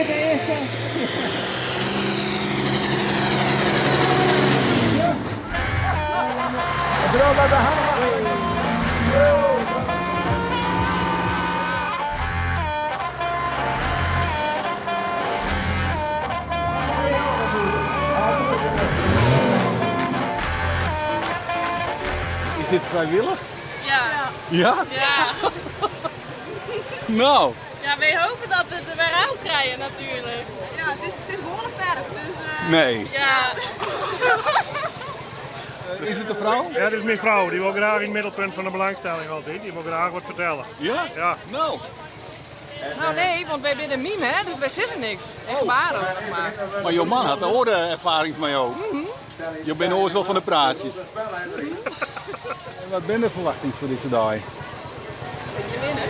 zit de eerste. Draw bij de hand. Is dit vrijwillig? Ja. Ja? Ja. Nou, Ja, we hopen dat we het er weer uit krijgen natuurlijk. Ja, het is gewoon verf, dus... nee. Ja. Is het een vrouw? Ja, dit is mijn vrouw. Die wil graag in het middelpunt van de belangstelling altijd. Die wil graag wat vertellen. Ja? Ja. Nou. Nou nee, want wij zijn een meme, hè, dus wij zitten niks. Echt waar ook, maar. Maar jouw man had er ervaring met jou. Je bent oors wel van de praatjes. En wat ben de verwachtingen voor deze dag? Je winnen.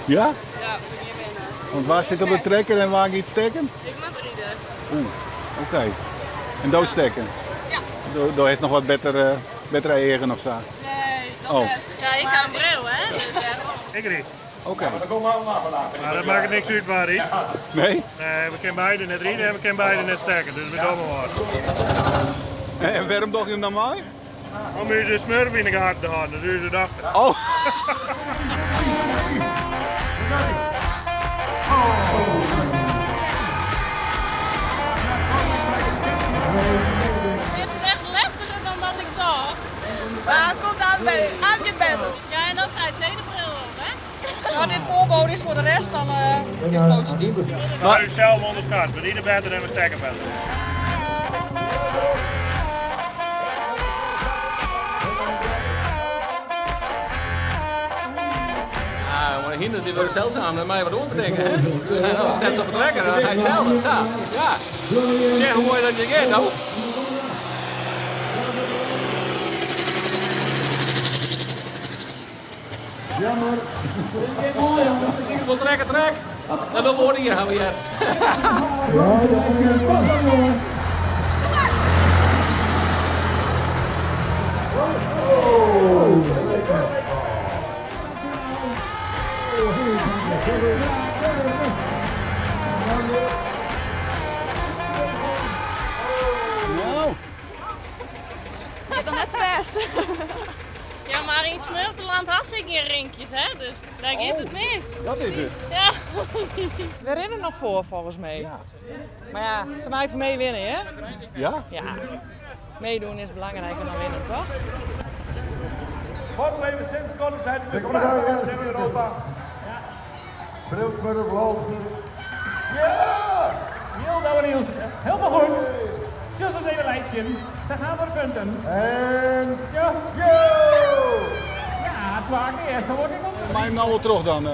Ja? Ja, moet je winnen. Want waar zit op de trekker en waar iets steken? Ik met Rieden. Oeh, oké. En dood steken? Ja. Daar heeft nog wat betere eieren of zo. Nee, dat Oh. net. Ja, ik heb een bril, hè. Dus, Ik niet. Oké. Maar dat maakt niks uit waar niet. Nee? Nee, we kunnen beide net rieden en we kunnen beide net sterken. Dus we doen maar wat. En waarom dacht je hem dan mij? Om u zijn smurf in de gaten te houden, dus u ze dachten. Oh! het is echt lastiger dan dat ik dacht. Maar komt aan bij het battle. Ja, en ook uit de bril op, hè. Als dit voorbode is voor de rest, dan is het positief. Maar u zelf onderschat. We rieden beter en we sterken beter. Ja, maar hindert dit wordt zeldzaam met mij wat door te denken, hè? Dus hij zet ze op het trekker en dan ga je zelf. Ja, ja. Zeg hoe mooi dat je gaat, nou. Jammer. Ik wil trekken, trek. En dan worden hier gaan we hier. Ja, dat is een Nou, Je hebt nog net best. Ja, maar in Smurfenland hartstikke geen rinkjes, hè. Dus daar gaat het mis. dat is het. Ja. We rennen nog voor, volgens mij. Ja. Maar ja, ze mij even mee winnen, hè? Ja? Ja. Meedoen is belangrijker dan winnen, toch? Wat even 10 seconden tijd. Ik kom daar in Europa. Brilsburg, Walsburg. Ja! Heel dat Niels. Helemaal goed. Zus eens even lijntje. Ze gaan voor de punten. En Ja, go! ja 12 keer. Zo word ik op. Maar hem nou wel terug dan.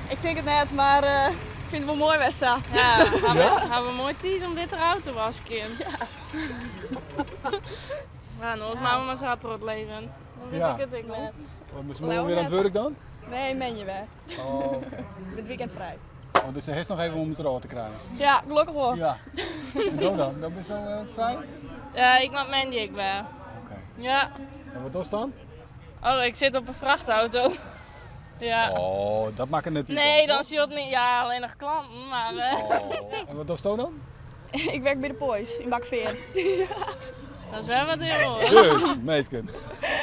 Ik denk het net, maar ik vind het wel mooi wedstrijd. Ja, hebben we mooi tijd om dit eruit te wassen, Kim. Ja. Ja, nooit maar we maar zat door het leven. Dan weet Ja. ik het ik net. Wat is morgen weer aan het werk dan? Nee, meen je wel. Oh, oké. Dit weekend vrij. Oh, dus hij is nog even om het eruit te krijgen. Ja, gelukkig wel. Ja. En dan? Dan ben je zo vrij? Ja, ik met Mandy ik ben. Oké. Ja. En wat was dan? Oh, ik zit op een vrachtauto. Ja. Oh, dat maakt het natuurlijk. Nee, dan zie je het niet. Ja, alleen nog klanten, maar... Oh. En wat was dat dan? Ik werk bij de Poys in Bakveer. Dat is wel wat heel mooi. Dus, meisje.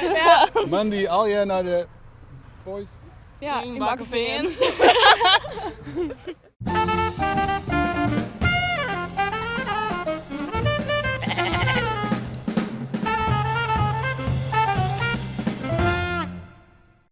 Ja, Man die al je naar de boys. ja In in Bakkenveen. Bakkeveer.